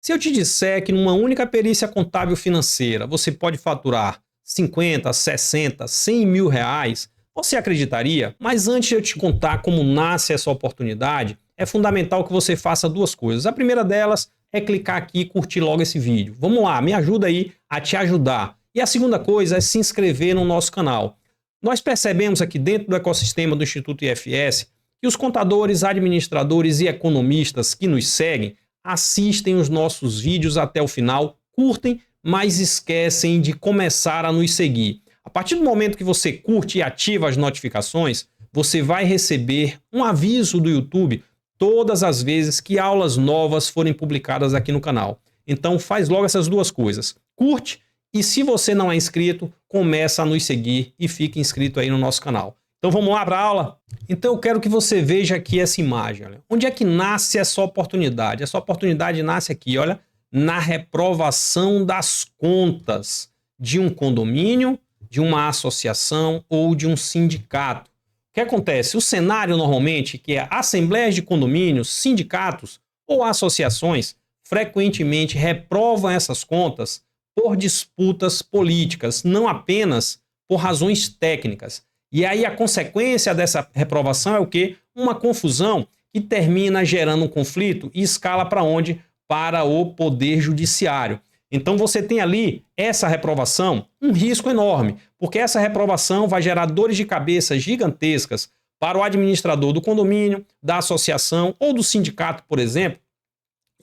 Se eu te disser que numa única perícia contábil financeira você pode faturar 50, 60, 100 mil reais, você acreditaria? Mas antes de eu te contar como nasce essa oportunidade, é fundamental que você faça duas coisas. A primeira delas é clicar aqui e curtir logo esse vídeo. Vamos lá, me ajuda aí a te ajudar. E a segunda coisa é se inscrever no nosso canal. Nós percebemos aqui dentro do ecossistema do Instituto IFS que os contadores, administradores e economistas que nos seguem assistem os nossos vídeos até o final, curtem, mas esquecem de começar a nos seguir. A partir do momento que você curte e ativa as notificações, você vai receber um aviso do YouTube todas as vezes que aulas novas forem publicadas aqui no canal. Então faz logo essas duas coisas. Curte e se você não é inscrito, começa a nos seguir e fique inscrito aí no nosso canal. Então vamos lá para a aula? Então eu quero que você veja aqui essa imagem. Olha. Onde é que nasce essa oportunidade? Essa oportunidade nasce aqui, olha, na reprovação das contas de um condomínio, de uma associação ou de um sindicato. O que acontece? O cenário normalmente, que é assembleias de condomínios, sindicatos ou associações, frequentemente reprovam essas contas por disputas políticas, não apenas por razões técnicas. E aí a consequência dessa reprovação é o quê? Uma confusão que termina gerando um conflito e escala para onde? Para o Poder Judiciário. Então você tem ali essa reprovação, um risco enorme, porque essa reprovação vai gerar dores de cabeça gigantescas para o administrador do condomínio, da associação ou do sindicato, por exemplo.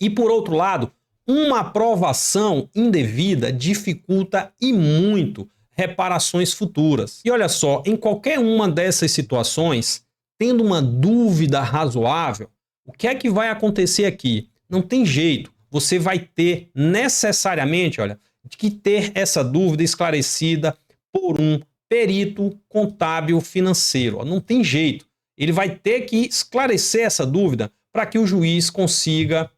E por outro lado, uma aprovação indevida dificulta e muito reparações futuras. E olha só, em qualquer uma dessas situações, tendo uma dúvida razoável, o que é que vai acontecer aqui? Não tem jeito. Você vai ter necessariamente, olha, que ter essa dúvida esclarecida por um perito contábil financeiro. Não tem jeito. Ele vai ter que esclarecer essa dúvida para que o juiz consiga,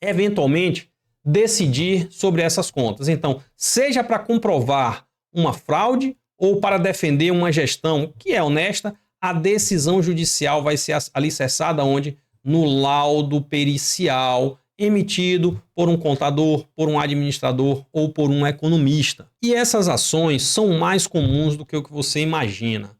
eventualmente, decidir sobre essas contas. Então, seja para comprovar uma fraude ou para defender uma gestão que é honesta, a decisão judicial vai ser alicerçada onde? No laudo pericial emitido por um contador, por um administrador ou por um economista. E essas ações são mais comuns do que o que você imagina.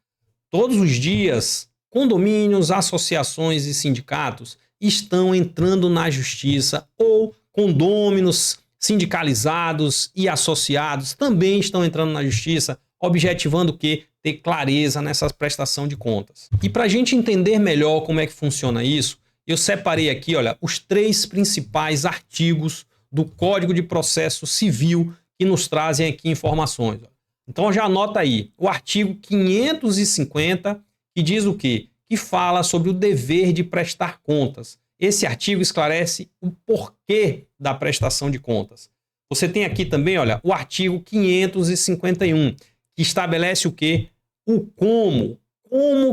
Todos os dias, condomínios, associações e sindicatos estão entrando na justiça ou condôminos sindicalizados e associados também estão entrando na justiça, objetivando o quê? Ter clareza nessa prestação de contas. E para a gente entender melhor como é que funciona isso, eu separei aqui, olha, os 3 principais artigos do Código de Processo Civil que nos trazem aqui informações. Então já anota aí, o artigo 550, que diz o quê? Que fala sobre o dever de prestar contas. Esse artigo esclarece o porquê da prestação de contas. Você tem aqui também, olha, o artigo 551, que estabelece o quê? O como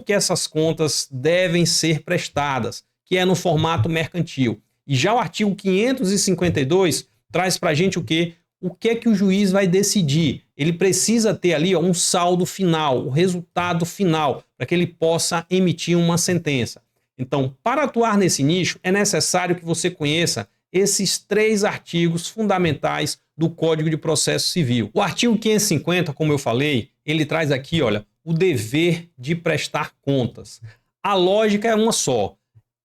que essas contas devem ser prestadas, que é no formato mercantil. E já o artigo 552 traz para a gente o quê? O que é que o juiz vai decidir? Ele precisa ter ali um saldo final, o resultado final, para que ele possa emitir uma sentença. Então, para atuar nesse nicho, é necessário que você conheça esses 3 artigos fundamentais do Código de Processo Civil. O artigo 550, como eu falei, ele traz aqui, olha, o dever de prestar contas. A lógica é uma só.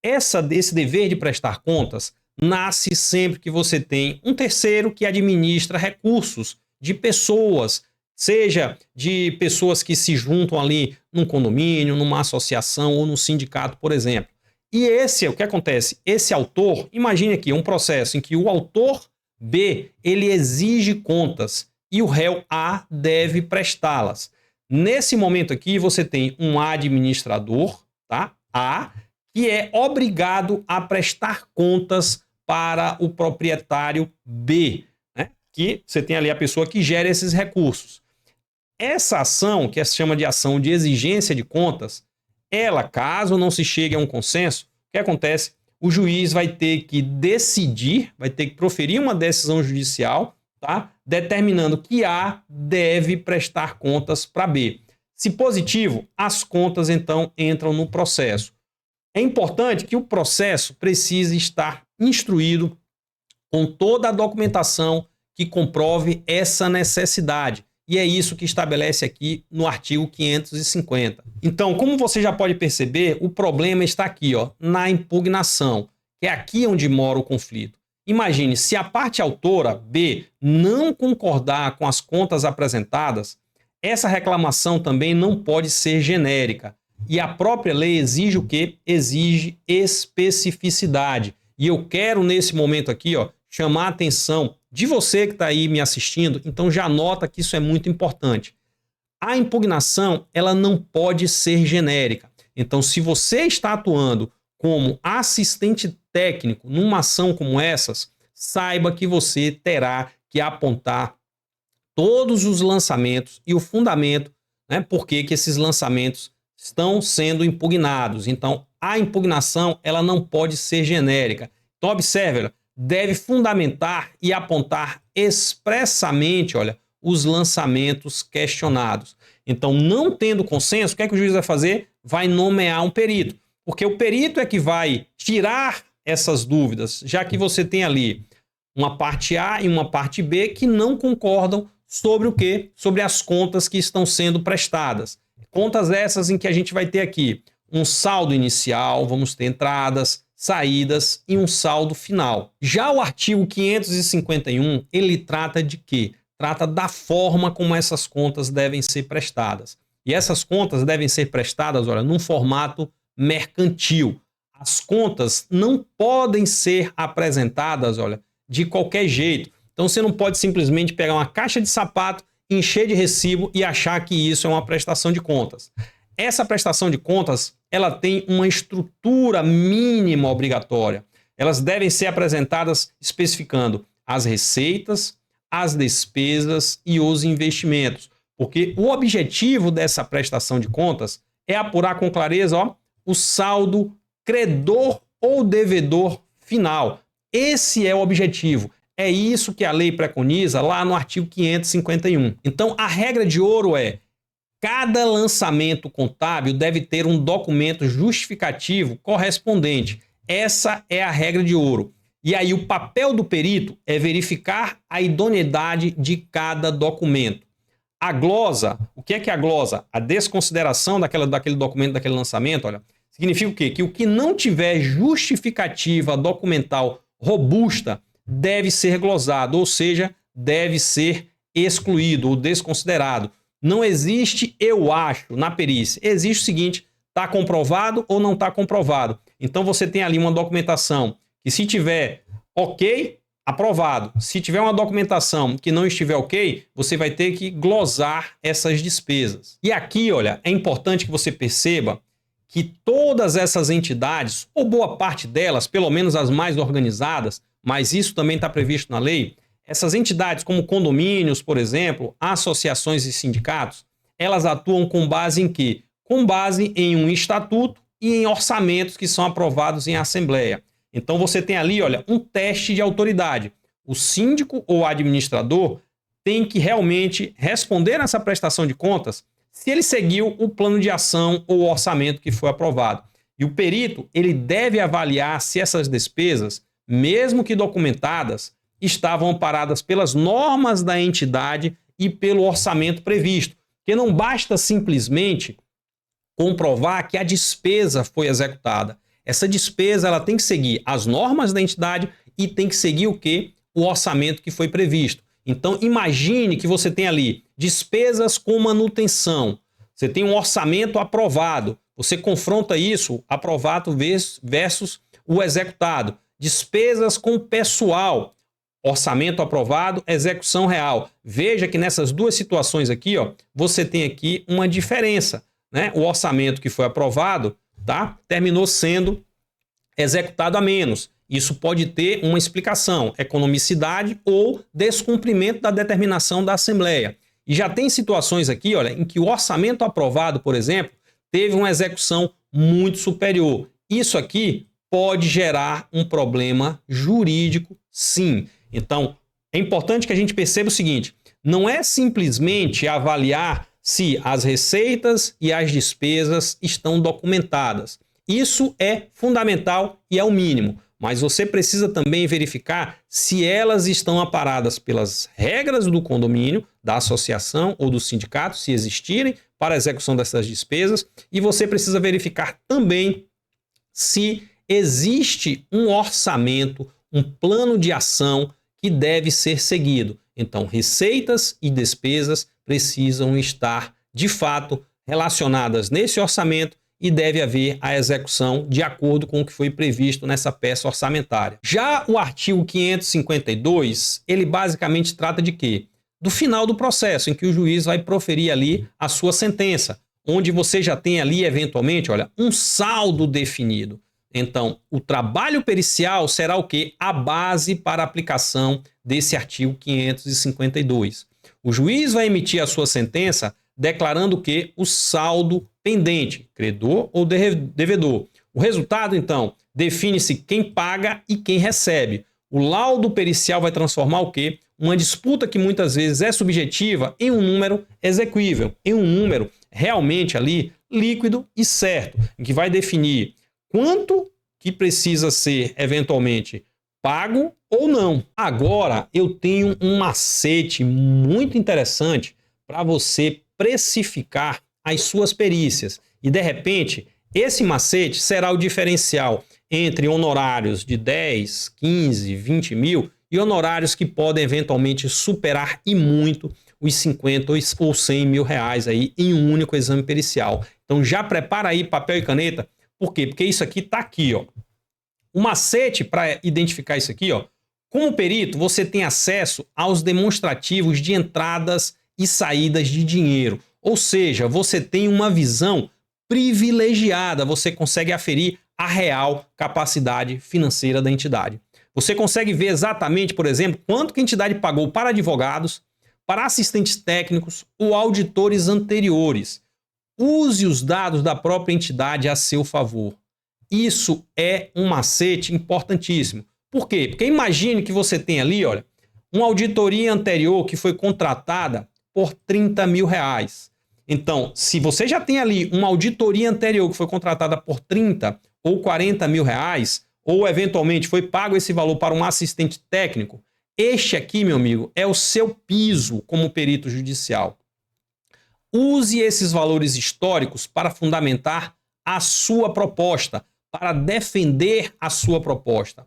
Esse dever de prestar contas nasce sempre que você tem um terceiro que administra recursos de pessoas, seja de pessoas que se juntam ali num condomínio, numa associação ou num sindicato, por exemplo. E o que acontece? Esse autor, imagine aqui um processo em que o autor B, ele exige contas e o réu A deve prestá-las. Nesse momento aqui, você tem um administrador, tá? A, que é obrigado a prestar contas para o proprietário B, né? Que você tem ali a pessoa que gera esses recursos. Essa ação, que se chama de ação de exigência de contas, ela, caso não se chegue a um consenso, o que acontece? O juiz vai ter que decidir, vai ter que proferir uma decisão judicial, tá? Determinando que A deve prestar contas para B. Se positivo, as contas então entram no processo. É importante que o processo precise estar instruído com toda a documentação que comprove essa necessidade. E é isso que estabelece aqui no artigo 550. Então, como você já pode perceber, o problema está aqui, ó, na impugnação, que é aqui onde mora o conflito. Imagine, se a parte autora, B, não concordar com as contas apresentadas, essa reclamação também não pode ser genérica. E a própria lei exige o quê? Exige especificidade. E eu quero, nesse momento aqui, ó, chamar a atenção de você que está aí me assistindo, então já nota que isso é muito importante. A impugnação, ela não pode ser genérica. Então, se você está atuando como assistente técnico numa ação como essas, saiba que você terá que apontar todos os lançamentos e o fundamento, né, por que esses lançamentos estão sendo impugnados. Então, a impugnação, ela não pode ser genérica. Então, observe, deve fundamentar e apontar expressamente, olha, os lançamentos questionados. Então, não tendo consenso, o que é que o juiz vai fazer? Vai nomear um perito, porque o perito é que vai tirar essas dúvidas, já que você tem ali uma parte A e uma parte B que não concordam sobre o quê? Sobre as contas que estão sendo prestadas. Contas essas em que a gente vai ter aqui um saldo inicial, vamos ter entradas, saídas e um saldo final. Já o artigo 551, ele trata de quê? Trata da forma como essas contas devem ser prestadas. E essas contas devem ser prestadas, olha, num formato mercantil. As contas não podem ser apresentadas, olha, de qualquer jeito. Então você não pode simplesmente pegar uma caixa de sapato, encher de recibo e achar que isso é uma prestação de contas. Essa prestação de contas, ela tem uma estrutura mínima obrigatória. Elas devem ser apresentadas especificando as receitas, as despesas e os investimentos. Porque o objetivo dessa prestação de contas é apurar com clareza, ó, o saldo credor ou devedor final. Esse é o objetivo. É isso que a lei preconiza lá no artigo 551. Então, a regra de ouro é: cada lançamento contábil deve ter um documento justificativo correspondente. Essa é a regra de ouro. E aí o papel do perito é verificar a idoneidade de cada documento. A glosa, o que é a glosa? A desconsideração daquele documento, daquele lançamento, olha, significa o quê? Que o que não tiver justificativa documental robusta deve ser glosado, ou seja, deve ser excluído ou desconsiderado. Não existe eu acho na perícia. Existe o seguinte: está comprovado ou não está comprovado. Então você tem ali uma documentação que, se tiver ok, aprovado. Se tiver uma documentação que não estiver ok, você vai ter que glosar essas despesas. E aqui, olha, é importante que você perceba que todas essas entidades, ou boa parte delas, pelo menos as mais organizadas, mas isso também está previsto na lei, essas entidades como condomínios, por exemplo, associações e sindicatos, elas atuam com base em quê? Com base em um estatuto e em orçamentos que são aprovados em assembleia. Então você tem ali, olha, um teste de autoridade. O síndico ou administrador tem que realmente responder nessa prestação de contas se ele seguiu o plano de ação ou o orçamento que foi aprovado. E o perito, ele deve avaliar se essas despesas, mesmo que documentadas, estavam amparadas pelas normas da entidade e pelo orçamento previsto. Porque não basta simplesmente comprovar que a despesa foi executada. Essa despesa, ela tem que seguir as normas da entidade e tem que seguir o quê? O orçamento que foi previsto. Então, imagine que você tem ali despesas com manutenção. Você tem um orçamento aprovado. Você confronta isso, aprovado versus o executado. Despesas com pessoal. Orçamento aprovado, execução real. Veja que nessas duas situações aqui, ó, você tem aqui uma diferença, né? O orçamento que foi aprovado, tá, terminou sendo executado a menos. Isso pode ter uma explicação: economicidade ou descumprimento da determinação da Assembleia. E já tem situações aqui, olha, em que o orçamento aprovado, por exemplo, teve uma execução muito superior. Isso aqui pode gerar um problema jurídico, sim. Então, é importante que a gente perceba o seguinte: não é simplesmente avaliar se as receitas e as despesas estão documentadas. Isso é fundamental e é o mínimo. mas você precisa também verificar se elas estão amparadas pelas regras do condomínio, da associação ou do sindicato, se existirem, para a execução dessas despesas, e você precisa verificar também se existe um orçamento, um plano de ação que deve ser seguido. Então, receitas e despesas precisam estar, de fato, relacionadas nesse orçamento e deve haver a execução de acordo com o que foi previsto nessa peça orçamentária. Já o artigo 552, ele basicamente trata de quê? Do final do processo, em que o juiz vai proferir ali a sua sentença, onde você já tem ali, eventualmente, olha, um saldo definido. Então, o trabalho pericial será o quê? A base para a aplicação desse artigo 552. O juiz vai emitir a sua sentença declarando o quê? O saldo pendente, credor ou devedor. O resultado, então, define-se quem paga e quem recebe. O laudo pericial vai transformar o quê? Uma disputa que muitas vezes é subjetiva em um número exequível, em um número realmente ali líquido e certo, em que vai definir quanto que precisa ser eventualmente pago ou não. Agora eu tenho um macete muito interessante para você precificar as suas perícias. E de repente, esse macete será o diferencial entre honorários de 10, 15, 20 mil e honorários que podem eventualmente superar e muito os 50 ou 100 mil reais aí em um único exame pericial. Então já prepara aí papel e caneta. Por quê? Porque isso aqui está aqui, ó. O macete para identificar isso aqui, ó. Como perito, você tem acesso aos demonstrativos de entradas e saídas de dinheiro. Ou seja, você tem uma visão privilegiada, você consegue aferir a real capacidade financeira da entidade. Você consegue ver exatamente, por exemplo, quanto que a entidade pagou para advogados, para assistentes técnicos ou auditores anteriores. Use os dados da própria entidade a seu favor. Isso é um macete importantíssimo. Por quê? Porque imagine que você tem ali, olha, uma auditoria anterior que foi contratada por 30 mil reais. Então, se você já tem ali uma auditoria anterior que foi contratada por 30 ou 40 mil reais, ou eventualmente foi pago esse valor para um assistente técnico, este aqui, meu amigo, é o seu piso como perito judicial. Use esses valores históricos para fundamentar a sua proposta, para defender a sua proposta.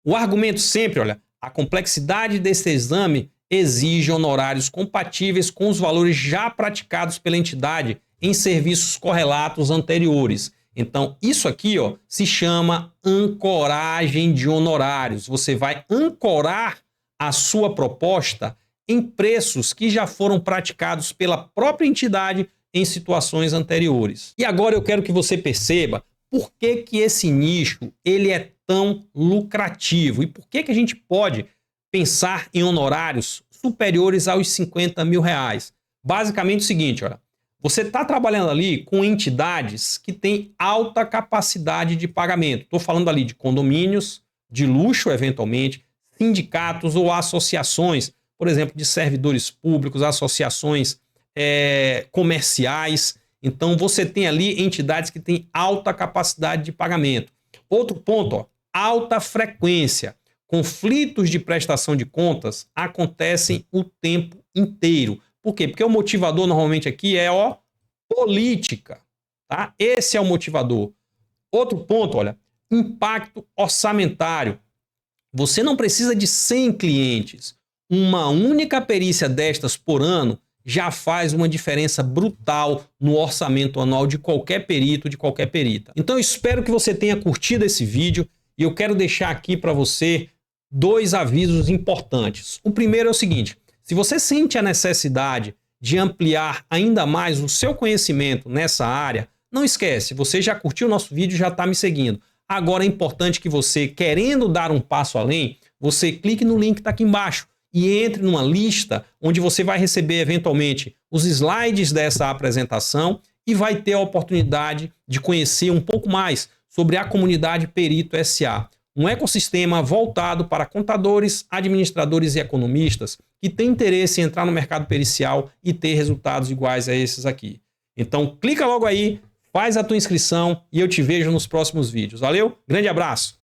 O argumento sempre, olha, a complexidade desse exame exige honorários compatíveis com os valores já praticados pela entidade em serviços correlatos anteriores. Então, isso aqui, ó, se chama ancoragem de honorários. Você vai ancorar a sua proposta em preços que já foram praticados pela própria entidade em situações anteriores. E agora eu quero que você perceba por que que esse nicho ele é tão lucrativo e por que que a gente pode pensar em honorários superiores aos 50 mil reais. Basicamente o seguinte, olha, você está trabalhando ali com entidades que têm alta capacidade de pagamento. Estou falando ali de condomínios, de luxo eventualmente, sindicatos ou associações, por exemplo, de servidores públicos, associações comerciais. Então você tem ali entidades que têm alta capacidade de pagamento. Outro ponto, ó, alta frequência. Conflitos de prestação de contas acontecem o tempo inteiro. Por quê? Porque o motivador normalmente aqui é política, tá? Esse é o motivador. Outro ponto, olha, impacto orçamentário. Você não precisa de 100 clientes. Uma única perícia destas por ano já faz uma diferença brutal no orçamento anual de qualquer perito, de qualquer perita. Então eu espero que você tenha curtido esse vídeo e eu quero deixar aqui para você 2 avisos importantes. O primeiro é o seguinte: se você sente a necessidade de ampliar ainda mais o seu conhecimento nessa área, não esquece, você já curtiu o nosso vídeo e já está me seguindo. Agora é importante que você, querendo dar um passo além, você clique no link que está aqui embaixo e entre numa lista onde você vai receber eventualmente os slides dessa apresentação e vai ter a oportunidade de conhecer um pouco mais sobre a comunidade Perito SA. Um ecossistema voltado para contadores, administradores e economistas que têm interesse em entrar no mercado pericial e ter resultados iguais a esses aqui. Então clica logo aí, faz a tua inscrição e eu te vejo nos próximos vídeos. Valeu? Grande abraço!